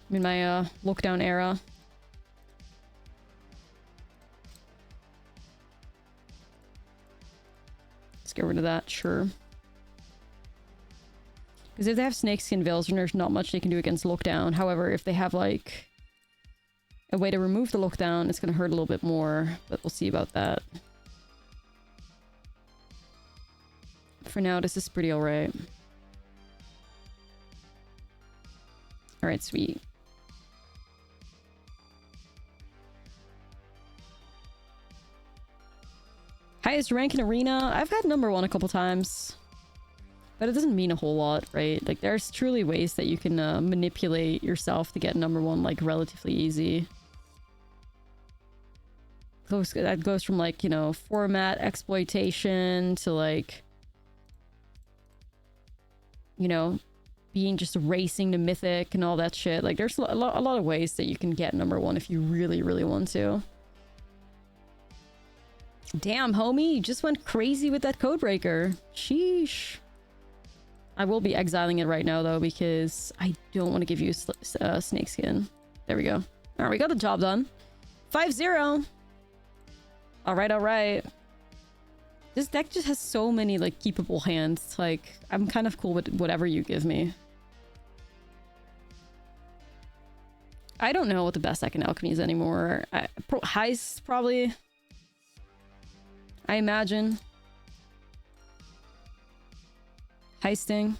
I'm in my, look down era. Let's get rid of that, sure. Because if they have Snakeskin Veils, then there's not much they can do against Lookdown. However, if they have, like, a way to remove the Lookdown, it's going to hurt a little bit more. But we'll see about that. For now, this is pretty alright. Alright, sweet. Highest rank in Arena? I've had #1 a couple times. But it doesn't mean a whole lot, right? Like, there's truly ways that you can manipulate yourself to get #1, like, relatively easy. That goes from, like, you know, format exploitation to, like... You know, being just racing to Mythic and all that shit. Like, there's a lot of ways that you can get #1 if you really, really want to. Damn, homie, you just went crazy with that Codebreaker. Sheesh. I will be exiling it right now, though, because I don't want to give you Snakeskin. There we go. Alright, we got the job done. 5-0. Alright, alright. This deck just has so many, like, keepable hands. Like, I'm kind of cool with whatever you give me. I don't know what the best deck in Alchemy is anymore. Heist, probably. I imagine. Heisting.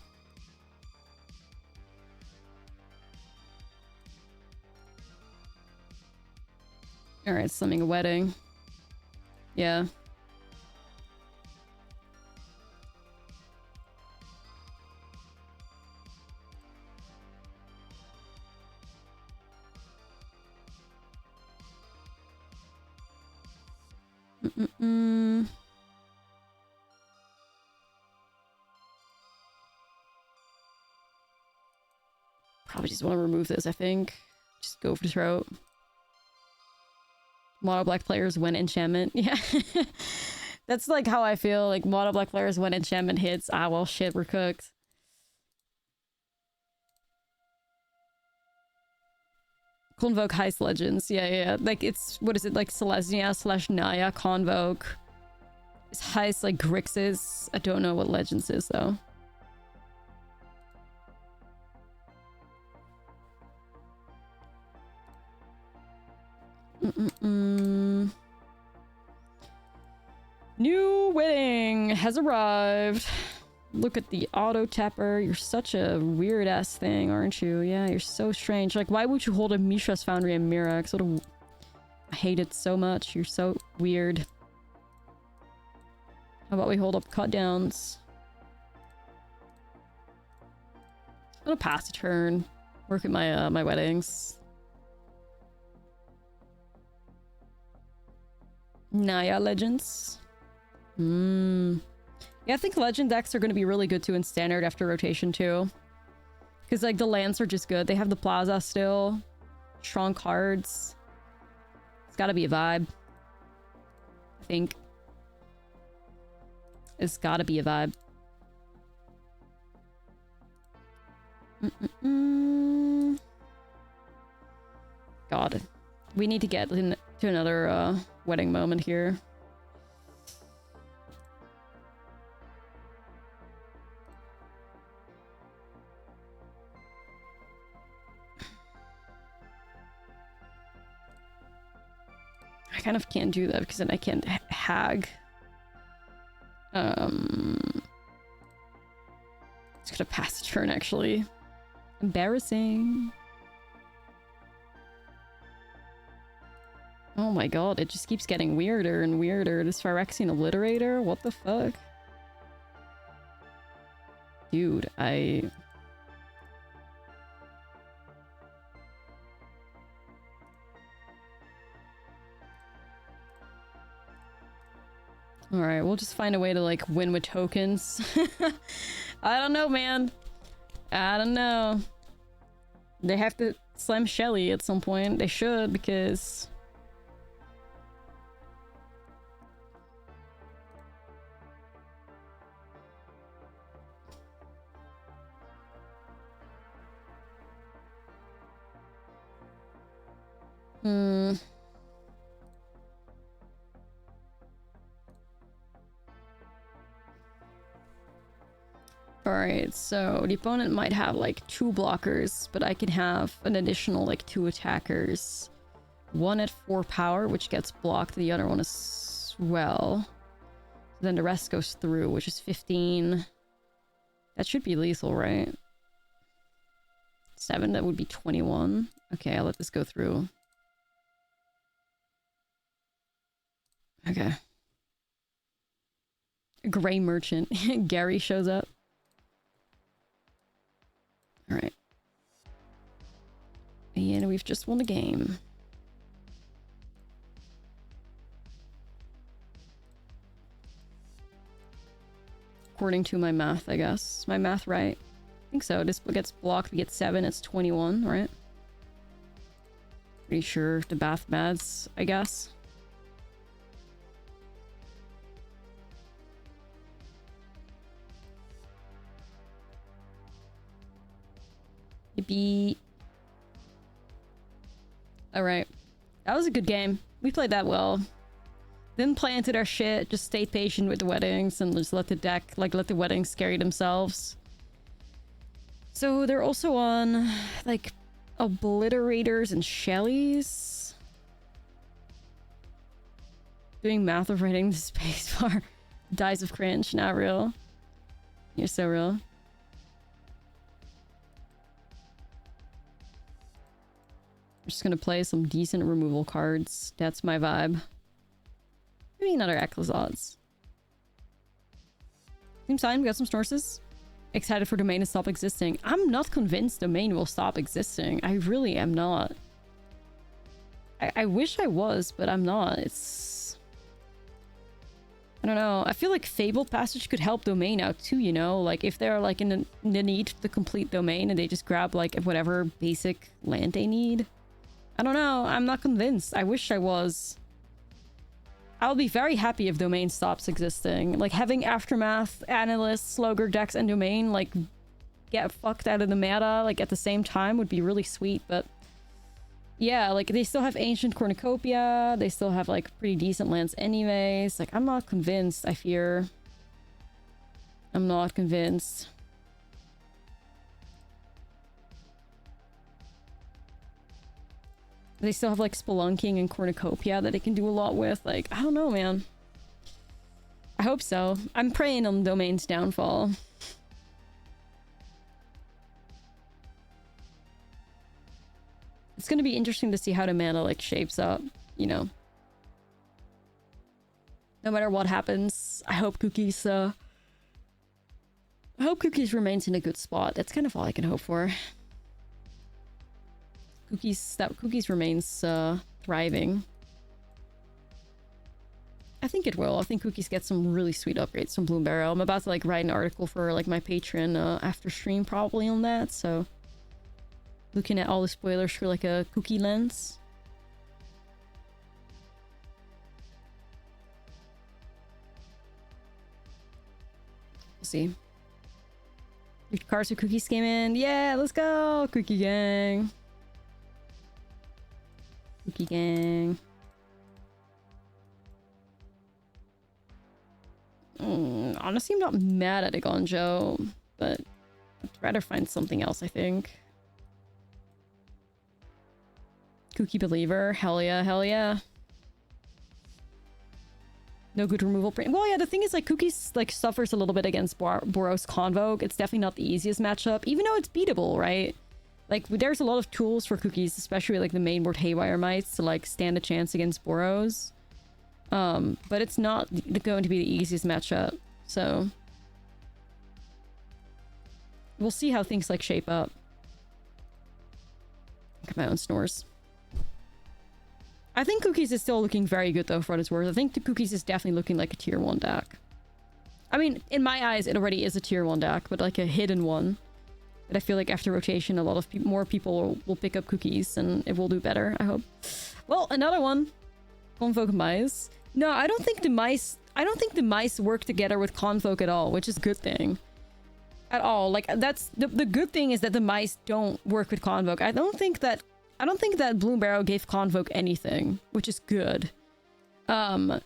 Alright, slumming a wedding. Yeah. Probably just want to remove this, I think. Just go for the throat. Mono black players win enchantment. Yeah. That's like how I feel. Like mono black players when enchantment hits. Ah, well, shit, we're cooked. Convoke Heist Legends. Yeah, yeah. Like it's, what is it? Like Selesnya / Naya Convoke. It's Heist like Grixis. I don't know what Legends is though. New wedding has arrived. Look at the auto tapper. You're such a weird ass thing, aren't you? Yeah, you're so strange. Like, why would you hold a Mishra's Foundry and Mirax? I hate it so much. You're so weird. How about we hold up cut downs? I'm gonna pass a turn. Work at my my weddings. Naya Legends. Yeah, I think Legend decks are going to be really good too in Standard after rotation too. Because like the lands are just good. They have the Plaza still. Strong cards. It's got to be a vibe. I think. It's got to be a vibe. God. We need to get into another wedding moment here. I kind of can't do that because then I can't hag. It's gonna pass a turn actually. Embarrassing. Oh my god, it just keeps getting weirder and weirder. This Phyrexian Obliterator? What the fuck? Dude, Alright, we'll just find a way to, like, win with tokens. I don't know, man. I don't know. They have to slam Shelly at some point. They should, because... Alright, so the opponent might have like 2 blockers, but I can have an additional like 2 attackers. One at 4 power, which gets blocked, the other one as well. Then the rest goes through, which is 15. That should be lethal, right? 7, that would be 21. Okay, I'll let this go through. Okay. Gray Merchant. Gary shows up. Alright. And we've just won the game. According to my math, I guess. Is my math right? I think so. This gets blocked, we get 7, it's 21, right? Pretty sure the bath maths, I guess. Yippee. Alright. That was a good game. We played that well. Didn't play into their shit, just stayed patient with the weddings and just let the deck, like, let the weddings carry themselves. So they're also on, like, Obliterators and Shellies. Doing math of writing the spacebar. Dies of cringe, not real. You're so real. Just gonna play some decent removal cards. That's my vibe. Maybe another Ashlizzle. Seems fine, we got some sources. Excited for Domain to stop existing. I'm not convinced Domain will stop existing. I really am not. I wish I was, but I'm not. It's... I don't know. I feel like Fabled Passage could help Domain out too, you know? Like, if they're, like, in the need to complete Domain and they just grab, like, whatever basic land they need. I don't know. I'm not convinced. I wish I was. I'll be very happy if Domain stops existing. Like, having Aftermath, Analyst, Slogger decks, and Domain, like, get fucked out of the meta, like, at the same time would be really sweet, but... Yeah, like, they still have Ancient Cornucopia, they still have, like, pretty decent lands anyways. Like, I'm not convinced, I fear. I'm not convinced. They still have, like, Spelunking and Cornucopia that they can do a lot with. Like, I don't know, man. I hope so. I'm praying on Domain's downfall. It's gonna be interesting to see how the mana, like, shapes up, you know. No matter what happens, I hope Cookies, remains in a good spot. That's kind of all I can hope for. Cookies remains, thriving. I think it will. I think Cookies get some really sweet upgrades from Bloom Barrel. I'm about to, like, write an article for, like, my Patreon, after stream probably on that, so... Looking at all the spoilers through, like, a cookie lens. We'll see. Your cards with Cookies came in. Yeah, let's go! Cookie gang. Cookie gang. Honestly, I'm not mad at Igonjo, but I'd rather find something else, I think. Cookie Believer. Hell yeah, hell yeah. No good removal. Well, yeah, the thing is, like, Cookies, like, suffers a little bit against Boros Convoke. It's definitely not the easiest matchup, even though it's beatable, right? Like, there's a lot of tools for Cookies, especially, like, the main board Haywire Mites, to, like, stand a chance against Boros. But it's not going to be the easiest matchup, so... We'll see how things, like, shape up. Look at my own snores. I think Cookies is still looking very good, though, for what it's worth. I think the Cookies is definitely looking like a tier 1 deck. I mean, in my eyes, it already is a tier 1 deck, but like a hidden one. But I feel like after rotation, a lot of more people will pick up Cookies, and it will do better, I hope. Well, another one. Convoke Mice. No, I don't think the mice work together with Convoke at all, which is a good thing. At all. Like, that's... The good thing is that the mice don't work with Convoke. I don't think that Bloom Barrow gave Convoke anything, which is good. I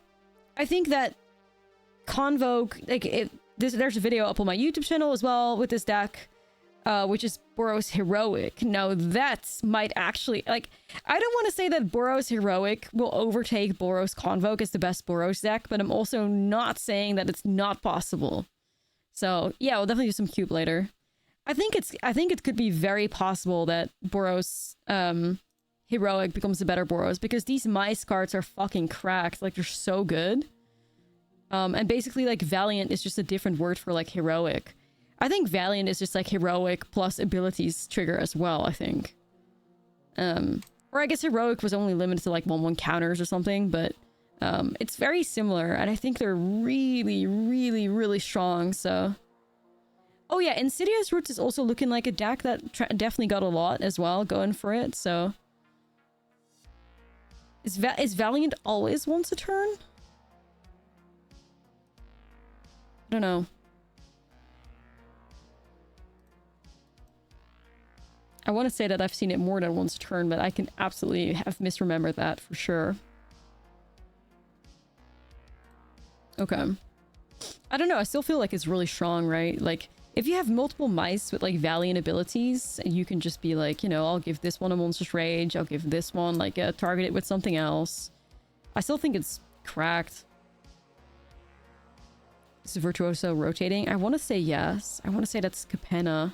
think that Convoke, like, there's a video up on my YouTube channel as well with this deck, which is Boros Heroic. Now, that might actually, like, I don't want to say that Boros Heroic will overtake Boros Convoke as the best Boros deck, but I'm also not saying that it's not possible. So, yeah, we'll definitely do some cube later. I think it could be very possible that Boros Heroic becomes a better Boros, because these mice cards are fucking cracked. Like, they're so good. And basically, like, Valiant is just a different word for, like, heroic. I think Valiant is just, like, heroic plus abilities trigger as well, I think. Or I guess heroic was only limited to, like, 1/1 counters or something, but it's very similar, and I think they're really, really, really strong, so... Oh yeah, Insidious Roots is also looking like a deck that definitely got a lot as well going for it, so... Is Valiant always once a turn? I don't know. I want to say that I've seen it more than once a turn, but I can absolutely have misremembered that for sure. Okay. I don't know, I still feel like it's really strong, right? Like, if you have multiple mice with, like, Valiant abilities, and you can just be like, you know, I'll give this one a Monstrous Rage, I'll give this one, like, target it with something else. I still think it's cracked. Is Virtuoso rotating? I want to say yes. I want to say that's Capenna.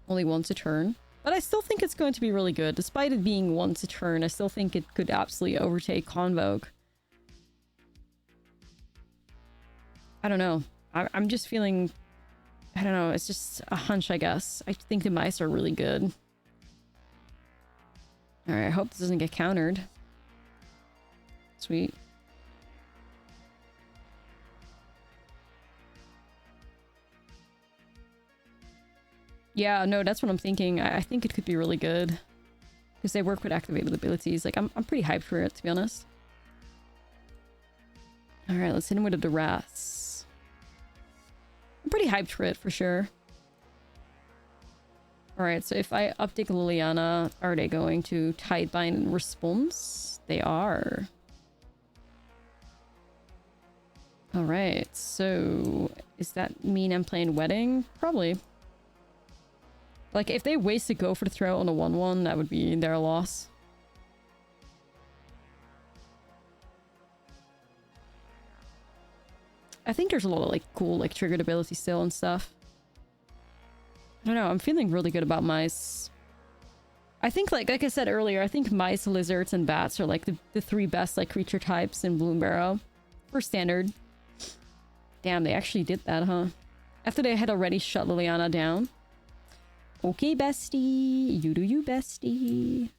Only once a turn. But I still think it's going to be really good. Despite it being once a turn, I still think it could absolutely overtake Convoke. I don't know. I'm just feeling... I don't know. It's just a hunch, I guess. I think the mice are really good. Alright, I hope this doesn't get countered. Sweet. Yeah, no, that's what I'm thinking. I think it could be really good. Because they work with activated abilities. Like, I'm pretty hyped for it, to be honest. Alright, let's hit him with the Wraths. I'm pretty hyped for it, for sure. Alright, so if I uptick Liliana, are they going to Tidebind in response? They are. Alright, so... Does that mean I'm playing Wedding? Probably. Like, if they waste to go for the throw on a 1-1, that would be their loss. I think there's a lot of, like, cool, like, triggered ability still and stuff. I don't know, I'm feeling really good about mice. I think, like I said earlier, I think mice, lizards, and bats are, like, the three best, like, creature types in Bloom Barrow. For standard. Damn, they actually did that, huh? After they had already shut Liliana down. Okay, bestie. You do you, bestie.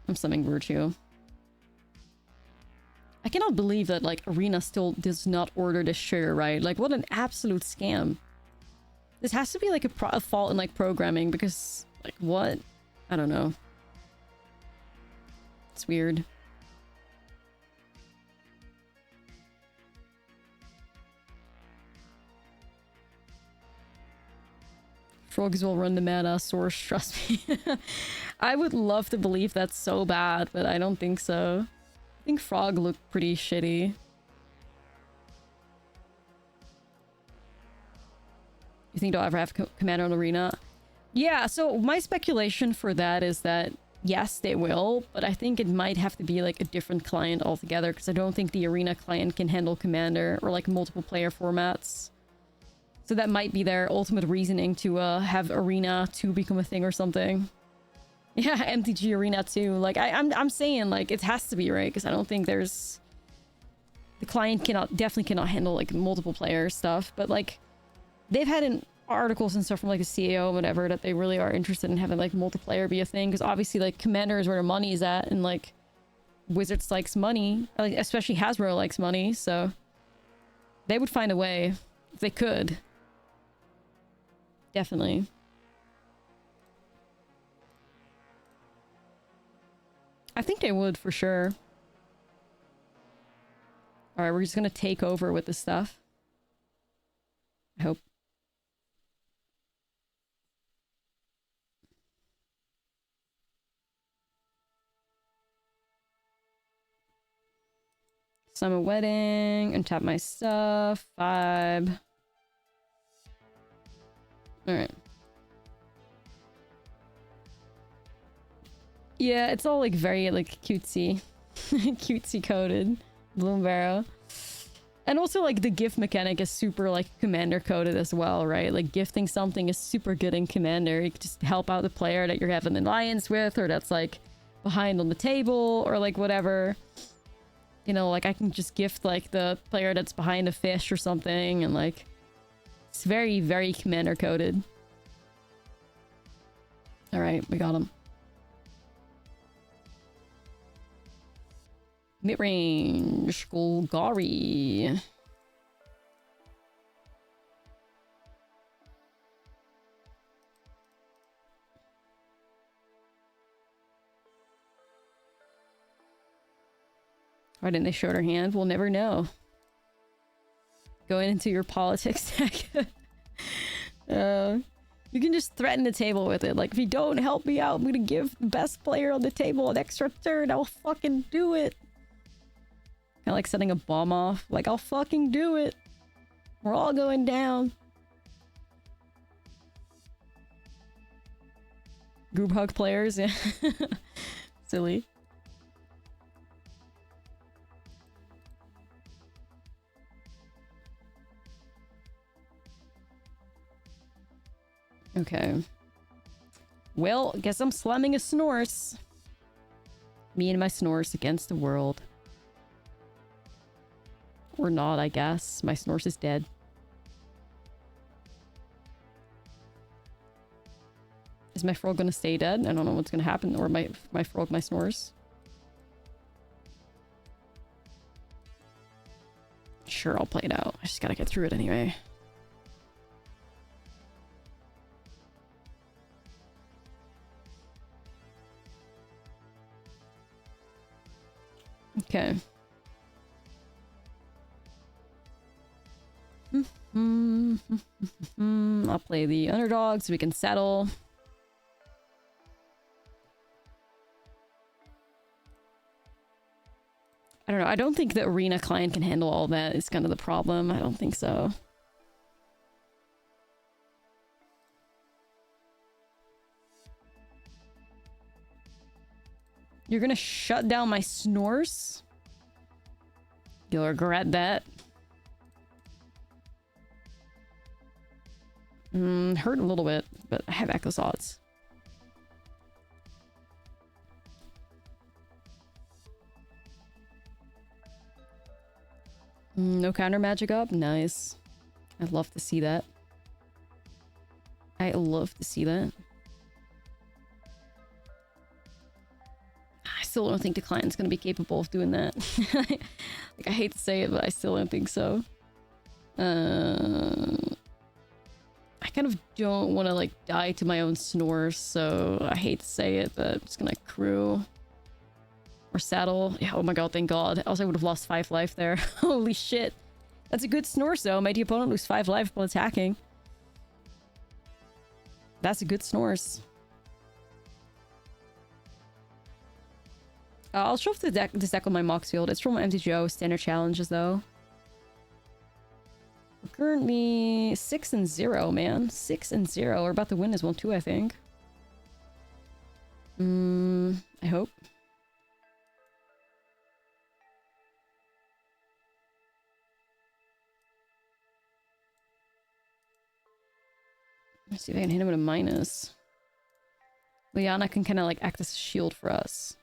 I'm summoning Virtue. I cannot believe that, like, Arena still does not order this sugar, right? Like, what an absolute scam. This has to be, like, a fault in, like, programming, because, like, what? I don't know. It's weird. Frogs will run the meta source, trust me. I would love to believe that's so bad, but I don't think so. I think Frog looked pretty shitty. You think they'll ever have Commander on Arena? Yeah, so my speculation for that is that yes, they will, but I think it might have to be like a different client altogether, because I don't think the Arena client can handle Commander or like multiple player formats. So that might be their ultimate reasoning to have Arena 2 become a thing or something. Yeah, MTG Arena 2. Like, I'm saying, like, it has to be, right? Because I don't think there's... The client definitely cannot handle, like, multiple player stuff. But, like, they've had in articles and stuff from, like, the CAO or whatever that they really are interested in having, like, multiplayer be a thing. Because obviously, like, Commander is where the money is at. And, like, Wizards likes money. Like, especially Hasbro likes money. So, they would find a way if they could. Definitely. I think they would, for sure. Alright, we're just gonna take over with this stuff. I hope. Summer Wedding, untap my stuff, vibe. Alright. Yeah, it's all like very like cutesy. Cutesy coded. Bloom Barrow. And also like the gift mechanic is super like Commander coded as well, right? Like gifting something is super good in Commander. You can just help out the player that you're having an alliance with, or that's like behind on the table, or like whatever. You know, like I can just gift like the player that's behind a fish or something, and like it's very, very Commander coded. Alright, we got him. Midrange, Golgari. Why didn't they show their hand? We'll never know. Going into your politics deck. You can just threaten the table with it. Like, if you don't help me out, I'm gonna give the best player on the table an extra turn. I'll fucking do it. Kind of like setting a bomb off. Like, I'll fucking do it. We're all going down. Group hug players, yeah. Silly. Okay. Well, guess I'm slamming a Snores. Me and my Snores against the world. Or not, I guess. My Snores is dead. Is my frog gonna stay dead? I don't know what's gonna happen. Or my frog, my Snores. Sure, I'll play it out. I just gotta get through it anyway. Okay. I'll play the underdog so we can settle. I don't know. I don't think the arena client can handle all that. It's kind of the problem. I don't think so. You're gonna shut down my Snores? You'll regret that. Hurt a little bit, but I have Echo Thoughts. No counter magic up? Nice. I'd love to see that. I love to see that. I still don't think the client's going to be capable of doing that. Like, I hate to say it, but I still don't think so. I kind of don't want to, like, die to my own Snores, so I hate to say it, but I'm just gonna crew. Or saddle. Yeah, oh my god, thank god. Else I would have lost 5 life there. Holy shit. That's a good Snores, though. Made the opponent lose 5 life while attacking. That's a good Snores. I'll show off this deck on my Mox Field. It's from MTGO Standard Challenges, though. We're currently 6-0, man. 6-0. We're about to win this one, too, I think. I hope. Let's see if I can hit him with a minus. Liana can kind of like act as a shield for us.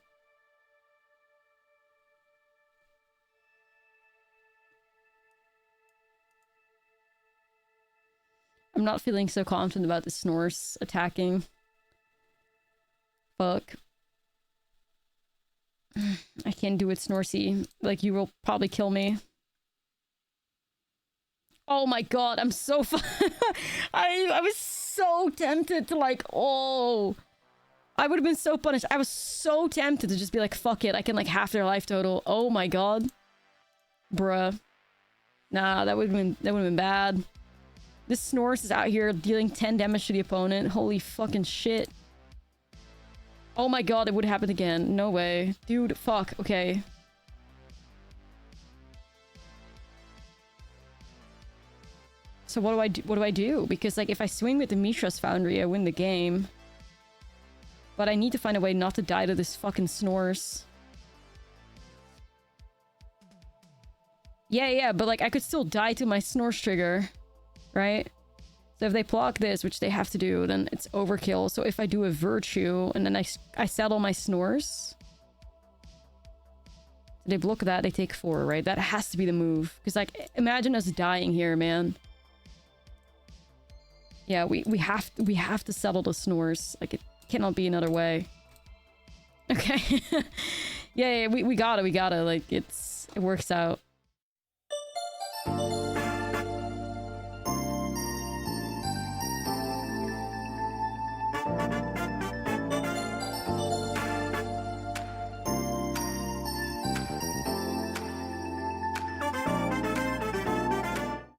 I'm not feeling so confident about the Snores attacking. Fuck. I can't do it, Snorsy. Like, you will probably kill me. Oh my god, I'm so I was so tempted to like, oh. I would have been so punished. I was so tempted to just be like, fuck it. I can like half their life total. Oh my god. Bruh. Nah, that would have been bad. This Snores is out here dealing 10 damage to the opponent. Holy fucking shit. Oh my god, it would happen again. No way. Dude, fuck. Okay. So what do I do? What do I do? Because like if I swing with the Mishra's Foundry, I win the game. But I need to find a way not to die to this fucking Snores. Yeah, but like I could still die to my Snores trigger. Right? So if they block this, which they have to do, then it's overkill. So if I do a Virtue and then I settle my Snores. They block that, they take 4, right? That has to be the move. Because like imagine us dying here, man. Yeah, we have to settle the Snores. Like it cannot be another way. Okay. yeah, we gotta. Like it works out.